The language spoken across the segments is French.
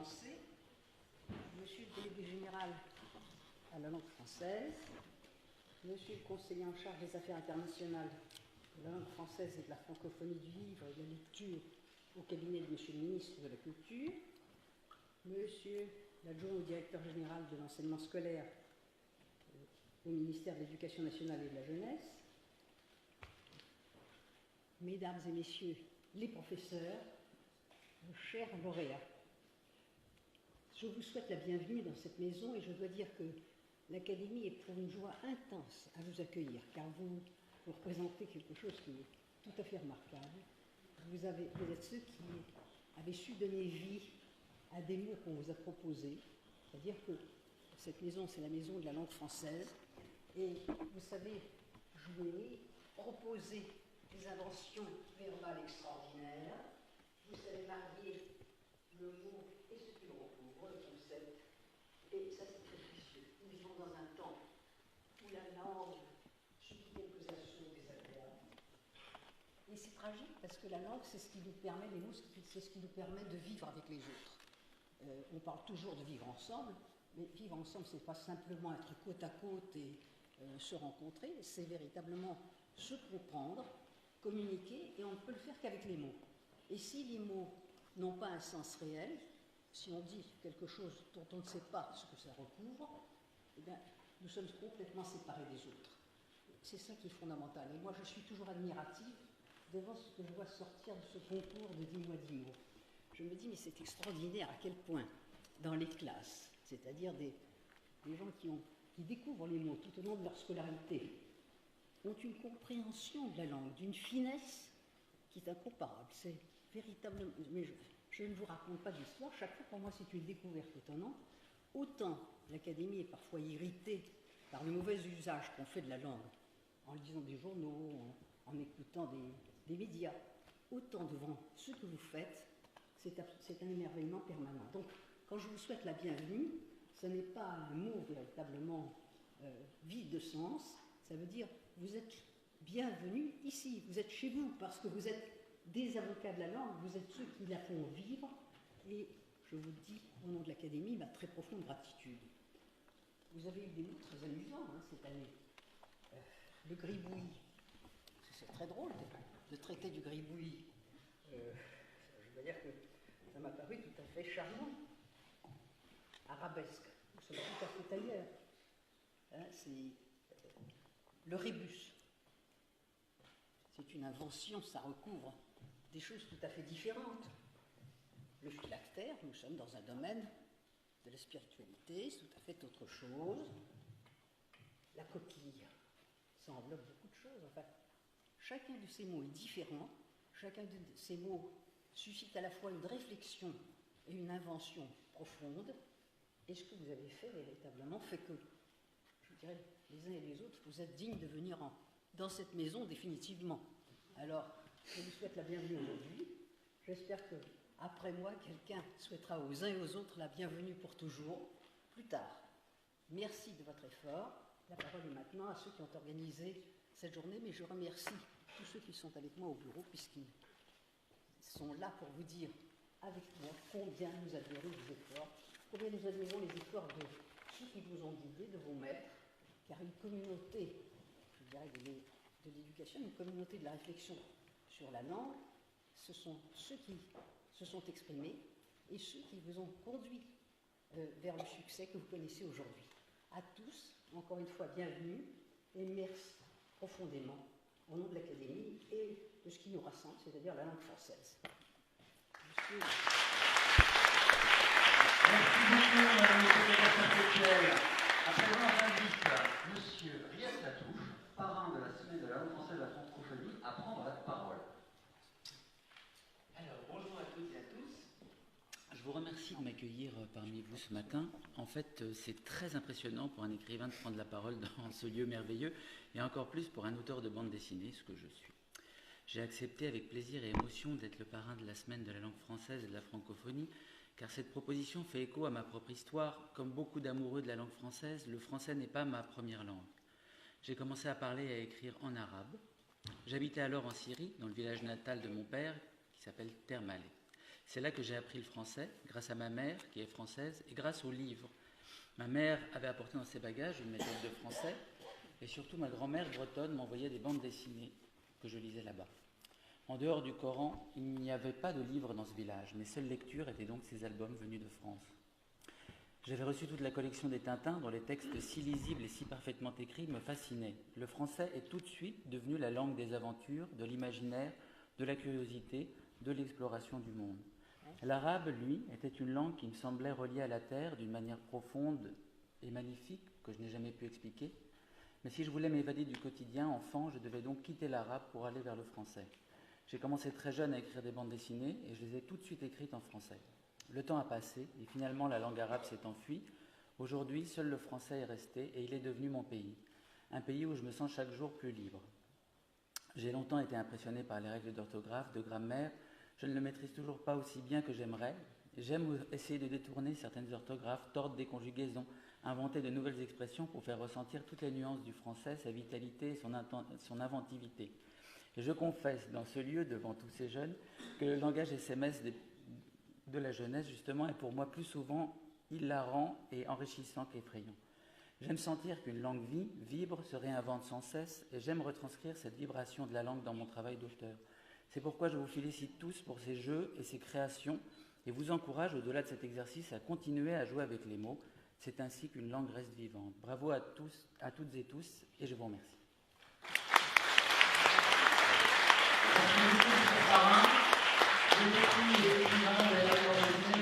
commencer. Monsieur le délégué général à la langue française, Monsieur le conseiller en charge des affaires internationales de la langue française et de la francophonie du livre et de la lecture au cabinet de Monsieur le ministre de la Culture, Monsieur l'adjoint au directeur général de l'enseignement scolaire au ministère de l'Éducation nationale et de la jeunesse, Mesdames et Messieurs les professeurs, chers lauréats, je vous souhaite la bienvenue dans cette maison et je dois dire que l'Académie est pour une joie intense à vous accueillir, car vous représentez quelque chose qui est tout à fait remarquable. Vous êtes ceux qui avez su donner vie à des mots qu'on vous a proposés, c'est-à-dire que cette maison, c'est la maison de la langue française, et vous savez jouer, proposer des inventions verbales extraordinaires, vous savez marier le mot et ce qu'il recouvre, le concept, et ça c'est très précieux. Nous vivons dans un temps où la langue subit quelques assauts des adverbes. Et c'est tragique parce que la langue, c'est ce qui nous permet, les mots, c'est ce qui nous permet de vivre avec les autres. On parle toujours de vivre ensemble, mais vivre ensemble, c'est pas simplement être côte à côte et se rencontrer, c'est véritablement se comprendre, communiquer, et on ne peut le faire qu'avec les mots. Et si les mots n'ont pas un sens réel, si on dit quelque chose dont on ne sait pas ce que ça recouvre, eh bien, nous sommes complètement séparés des autres. C'est ça qui est fondamental. Et moi, je suis toujours admirative devant ce que je vois sortir de ce concours de 10 mois 10 mots. Je me dis, mais c'est extraordinaire à quel point, dans les classes, c'est-à-dire des gens qui découvrent les mots tout au long de leur scolarité, ont une compréhension de la langue, d'une finesse qui est incomparable. C'est véritablement... Mais je ne vous raconte pas d'histoire, chaque fois pour moi c'est une découverte étonnante. Autant l'Académie est parfois irritée par le mauvais usage qu'on fait de la langue, en lisant des journaux, en écoutant des médias, autant devant ce que vous faites, c'est un émerveillement permanent. Donc, quand je vous souhaite la bienvenue, ce n'est pas un mot véritablement vide de sens, ça veut dire vous êtes bienvenus ici, vous êtes chez vous, parce que vous êtes des avocats de la langue, vous êtes ceux qui la font vivre, et je vous dis, au nom de l'Académie, ma très profonde gratitude. Vous avez eu des mots très amusants cette année. Le gribouillis, c'est très drôle de traiter du gribouillis. Je dois dire que ça m'a paru tout à fait charmant. Arabesque, nous sommes tout à fait ailleurs. C'est le rébus. C'est une invention, ça recouvre des choses tout à fait différentes. Le phylactère, nous sommes dans un domaine de la spiritualité, c'est tout à fait autre chose. La coquille, ça enveloppe beaucoup de choses. Enfin, chacun de ces mots est différent, chacun de ces mots suscite à la fois une réflexion et une invention profonde, et ce que vous avez fait véritablement fait que, je dirais, les uns et les autres, vous êtes dignes de venir dans cette maison définitivement. Alors, je vous souhaite la bienvenue aujourd'hui. J'espère que, après moi, quelqu'un souhaitera aux uns et aux autres la bienvenue pour toujours, plus tard. Merci de votre effort. La parole est maintenant à ceux qui ont organisé cette journée, mais je remercie tous ceux qui sont avec moi au bureau, puisqu'ils sont là pour vous dire avec moi combien nous admirons les efforts, combien nous admirons les efforts de ceux qui vous ont guidés, de vos maîtres, car une communauté, je dirais, de l'éducation, une communauté de la réflexion sur la langue, ce sont ceux qui se sont exprimés et ceux qui vous ont conduit vers le succès que vous connaissez aujourd'hui. À tous, encore une fois, bienvenue et merci profondément au nom de l'Académie et de ce qui nous rassemble, c'est-à-dire la langue française. Monsieur... Merci beaucoup, Madame le secrétaire. À présent, j'invite Monsieur Riès Latouche, parrain de la semaine de la langue française de la francophonie, à prendre la parole. Alors, bonjour à toutes et à tous. Je vous remercie de m'accueillir parmi vous ce matin. En fait, c'est très impressionnant pour un écrivain de prendre la parole dans ce lieu merveilleux, et encore plus pour un auteur de bande dessinée, ce que je suis. J'ai accepté avec plaisir et émotion d'être le parrain de la semaine de la langue française et de la francophonie, car cette proposition fait écho à ma propre histoire. Comme beaucoup d'amoureux de la langue française, le français n'est pas ma première langue. J'ai commencé à parler et à écrire en arabe. J'habitais alors en Syrie, dans le village natal de mon père, qui s'appelle Termalé. C'est là que j'ai appris le français, grâce à ma mère, qui est française, et grâce aux livres. Ma mère avait apporté dans ses bagages une méthode de français, et surtout ma grand-mère bretonne m'envoyait des bandes dessinées que je lisais là-bas. En dehors du Coran, il n'y avait pas de livres dans ce village. Mes seules lectures étaient donc ces albums venus de France. J'avais reçu toute la collection des Tintins, dont les textes si lisibles et si parfaitement écrits me fascinaient. Le français est tout de suite devenu la langue des aventures, de l'imaginaire, de la curiosité, de l'exploration du monde. L'arabe, lui, était une langue qui me semblait reliée à la terre d'une manière profonde et magnifique que je n'ai jamais pu expliquer. Mais si je voulais m'évader du quotidien, enfant, je devais donc quitter l'arabe pour aller vers le français. J'ai commencé très jeune à écrire des bandes dessinées et je les ai tout de suite écrites en français. Le temps a passé et finalement la langue arabe s'est enfuie. Aujourd'hui, seul le français est resté et il est devenu mon pays. Un pays où je me sens chaque jour plus libre. J'ai longtemps été impressionné par les règles d'orthographe, de grammaire. Je ne le maîtrise toujours pas aussi bien que j'aimerais. J'aime essayer de détourner certaines orthographes, tordre des conjugaisons, inventer de nouvelles expressions pour faire ressentir toutes les nuances du français, sa vitalité et son inventivité. Et je confesse dans ce lieu, devant tous ces jeunes, que le langage SMS de la jeunesse, justement, est pour moi plus souvent hilarant et enrichissant qu'effrayant. J'aime sentir qu'une langue vit, vibre, se réinvente sans cesse, et j'aime retranscrire cette vibration de la langue dans mon travail d'auteur. C'est pourquoi je vous félicite tous pour ces jeux et ces créations, et vous encourage, au-delà de cet exercice, à continuer à jouer avec les mots. C'est ainsi qu'une langue reste vivante. Bravo à tous, à toutes et tous, et je vous remercie. Vous êtes écrivain, vous avez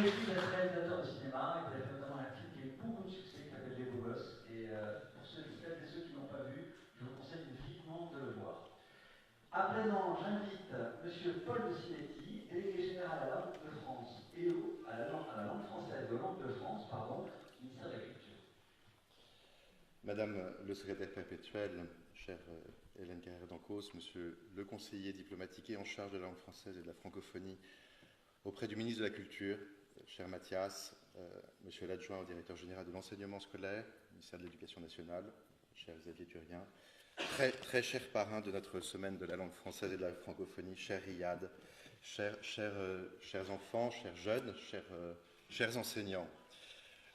aussi d'être réalisateur de cinéma, et vous avez notamment un film qui a eu beaucoup de succès, qui s'appelle Les Beaux Gosses. Et pour celles et ceux qui n'ont pas vu, je vous conseille vivement de le voir. À présent, j'invite M. Paul de Sinetti, délégué général à la langue de France et à la langue française, aux langues de France, ministère de la Culture. Madame le secrétaire perpétuel, chère Hélène Carrère-Dancos, monsieur le conseiller diplomatique et en charge de la langue française et de la francophonie auprès du ministre de la Culture, cher Mathias, monsieur l'adjoint au directeur général de l'enseignement scolaire, ministère de l'Éducation nationale, cher Xavier Turien, très cher parrain de notre semaine de la langue française et de la francophonie, cher Riyad, chers enfants, chers jeunes, chers enseignants.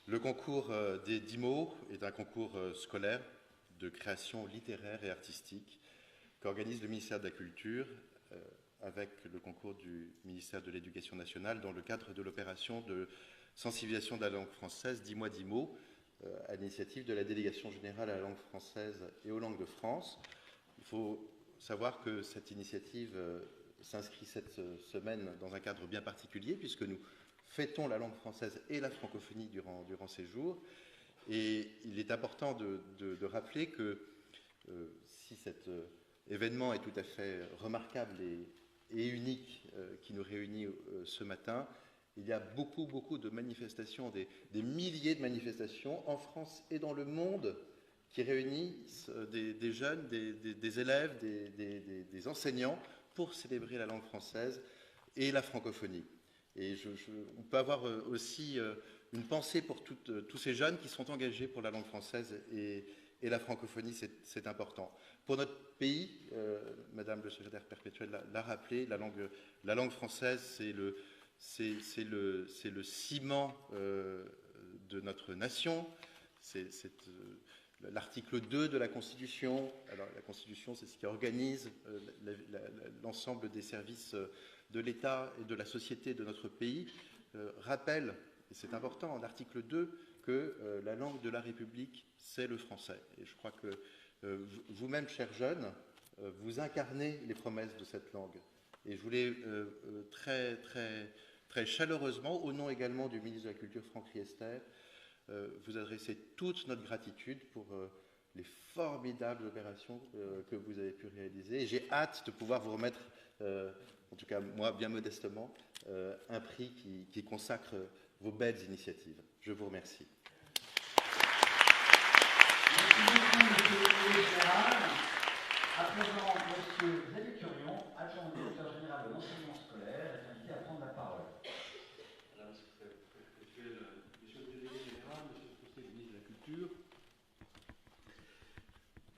Le concours des 10 mots est un concours scolaire de création littéraire et artistique qu'organise le ministère de la Culture avec le concours du ministère de l'Éducation nationale dans le cadre de l'opération de sensibilisation de la langue française 10 mois 10 mots à l'initiative de la délégation générale à la langue française et aux langues de France. Il faut savoir que cette initiative s'inscrit cette semaine dans un cadre bien particulier puisque nous fêtons la langue française et la francophonie durant ces jours. Et il est important de rappeler que si cet événement est tout à fait remarquable et unique qui nous réunit ce matin, il y a beaucoup de manifestations, des milliers de manifestations en France et dans le monde qui réunissent des jeunes, des élèves, des enseignants pour célébrer la langue française et la francophonie. Et on peut avoir aussi une pensée pour tous ces jeunes qui sont engagés pour la langue française et la francophonie, c'est important. Pour notre pays, Madame le secrétaire perpétuel l'a rappelé, la langue française, c'est le ciment de notre nation. C'est l'article 2 de la Constitution. Alors, la Constitution, c'est ce qui organise l'ensemble des services de l'État et de la société de notre pays, rappelle, et c'est important, en article 2, que la langue de la République, c'est le français. Et je crois que vous-même, chers jeunes, vous incarnez les promesses de cette langue. Et je voulais très chaleureusement, au nom également du ministre de la Culture, Franck Riester, vous adresser toute notre gratitude pour les formidables opérations que vous avez pu réaliser. Et j'ai hâte de pouvoir vous remettre, en tout cas moi, bien modestement, un prix qui consacre vos belles initiatives. Je vous remercie. Merci beaucoup, monsieur le général. À présent, monsieur Xavier Turion, adjoint au directeur général de l'enseignement scolaire, est invité à prendre la parole. Madame la secrétaire perpétuelle, monsieur le délégué général, monsieur le conseiller du ministre de la Culture,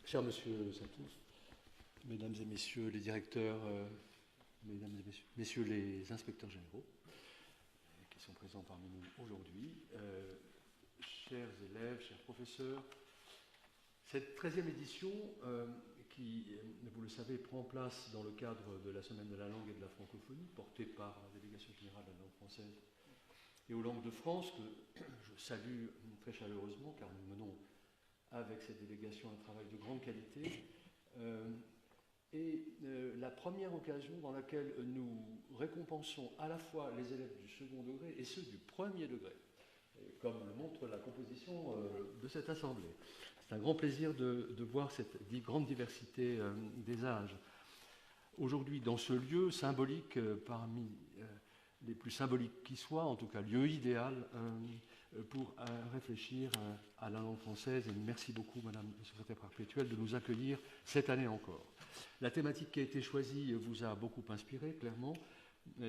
cher monsieur Satouf, mesdames et messieurs les directeurs, mesdames et messieurs les inspecteurs généraux, présents parmi nous aujourd'hui. Chers élèves, chers professeurs, cette 13e édition, qui, vous le savez, prend place dans le cadre de la Semaine de la langue et de la francophonie, portée par la Délégation générale de la langue française et aux langues de France, que je salue très chaleureusement, car nous menons avec cette délégation un travail de grande qualité, la première occasion dans laquelle nous récompensons à la fois les élèves du second degré et ceux du premier degré, comme le montre la composition de cette assemblée. C'est un grand plaisir de voir cette grande diversité des âges. Aujourd'hui, dans ce lieu symbolique, parmi les plus symboliques qui soient, en tout cas lieu idéal pour réfléchir à la langue française. Et merci beaucoup, Madame la secrétaire perpétuelle, de nous accueillir cette année encore. La thématique qui a été choisie vous a beaucoup inspiré, clairement.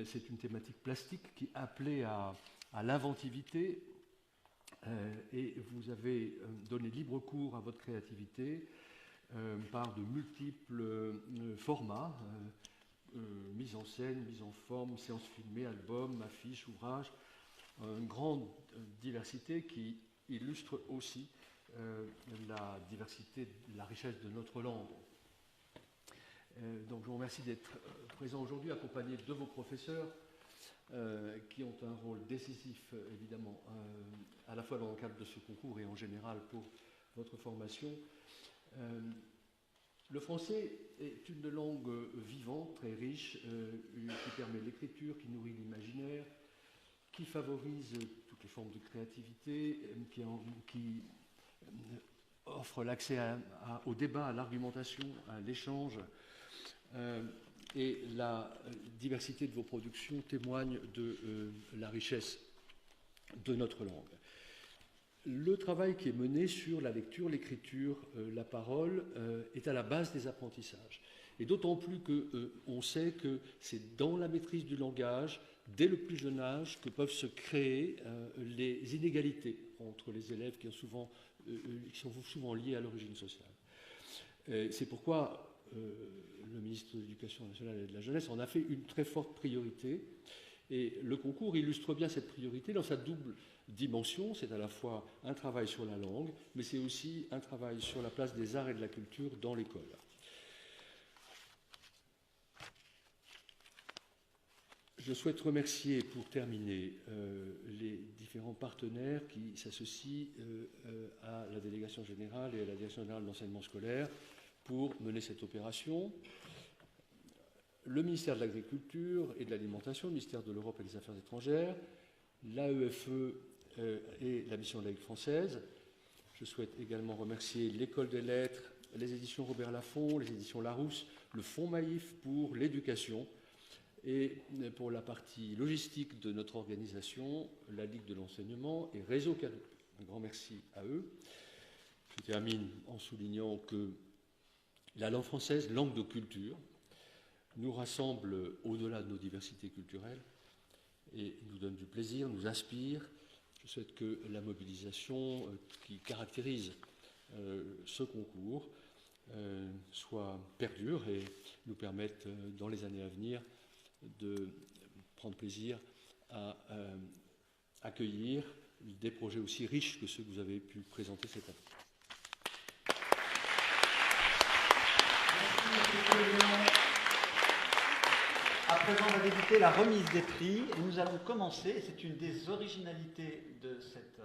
C'est une thématique plastique qui appelait à l'inventivité, et vous avez donné libre cours à votre créativité par de multiples formats, mise en scène, mise en forme, séances filmées, albums, affiches, ouvrages, une grande diversité qui illustre aussi la diversité, la richesse de notre langue. Donc je vous remercie d'être présent aujourd'hui, accompagné de vos professeurs qui ont un rôle décisif, évidemment, à la fois dans le cadre de ce concours et en général pour votre formation. Le français est une langue vivante, très riche, qui permet l'écriture, qui nourrit l'imaginaire, qui favorise toutes les formes de créativité, qui offre l'accès au débat, à l'argumentation, à l'échange. Et la diversité de vos productions témoigne de la richesse de notre langue. Le travail qui est mené sur la lecture, l'écriture, la parole est à la base des apprentissages. Et d'autant plus qu'on sait que c'est dans la maîtrise du langage, dès le plus jeune âge, que peuvent se créer les inégalités entre les élèves qui sont souvent liées à l'origine sociale. C'est pourquoi le ministre de l'Éducation nationale et de la Jeunesse en a fait une très forte priorité. Et le concours illustre bien cette priorité dans sa double dimension. C'est à la fois un travail sur la langue, mais c'est aussi un travail sur la place des arts et de la culture dans l'école. Je souhaite remercier, pour terminer, les différents partenaires qui s'associent à la délégation générale et à la direction générale de l'enseignement scolaire pour mener cette opération. Le ministère de l'Agriculture et de l'Alimentation, le ministère de l'Europe et des Affaires étrangères, l'AEFE et la mission de la Ligue française. Je souhaite également remercier l'École des Lettres, les éditions Robert Laffont, les éditions Larousse, le Fonds Maïf pour l'éducation et pour la partie logistique de notre organisation, la Ligue de l'enseignement et Réseau Cadeau. Un grand merci à eux. Je termine en soulignant que la langue française, langue de culture, nous rassemble au-delà de nos diversités culturelles et nous donne du plaisir, nous inspire. Je souhaite que la mobilisation qui caractérise ce concours perdure et nous permette dans les années à venir de prendre plaisir à accueillir des projets aussi riches que ceux que vous avez pu présenter cette année. À présent, on va débuter la remise des prix et nous allons commencer, c'est une des originalités de cette